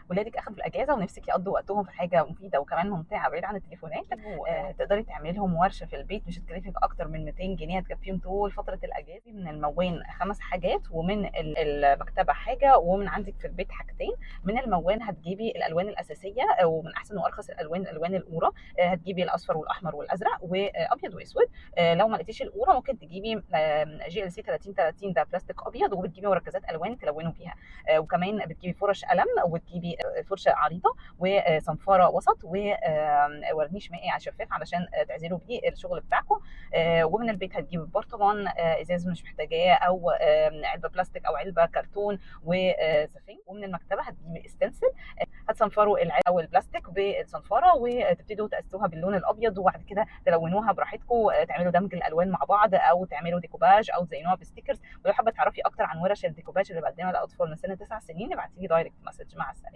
ولادك اخدوا الاجازه ونفسك يقضوا وقتهم في حاجه مفيده وكمان ممتعه بعيد عن التليفونات، تقدري تعملي لهم ورشه في البيت مش هتكلفك اكتر من 200 جنيه هتكفيهم طول فتره الاجازه. من الموان 5 حاجات، ومن المكتبه حاجه، ومن عندك في البيت حاجتين. من الموان هتجيبي الالوان الاساسيه، ومن احسن وارخص الالوان القوره. هتجيبي الاصفر والاحمر والازرق وابيض واسود. لو ما لقيتيش القوره ممكن تجيبي جي ال سي 3030، ده بلاستيك ابيض، وبتجيبي مركزات الوان تلونوا بيها. وكمان بتجيبي فرش قلم، وتجيبي فرشه عريضه وصنفره وسط وورنيش مائي شفاف علشان تعزلوا بيه الشغل بتاعكم. ومن البيت هتجيبي برطمان ازاز مش محتاجاه، او علبه بلاستيك او علبه كرتون وسفنج. ومن المكتبه هتجيبي استنسل، هتصنفروا العلبه او البلاستيك بالصنفره وتبتدوا تقسوها باللون الابيض، وبعد كده تلونوها براحتكم، تعملوا دمج الالوان مع بعض، او تعملوا ديكوباج او تزينوها بستيكرز. ولو حابه تعرفي اكتر عن ورش الديكوباج اللي بقدمها للاطفال من سن 9 سنين ابعتي لي دايركت مسج. مع السلامه.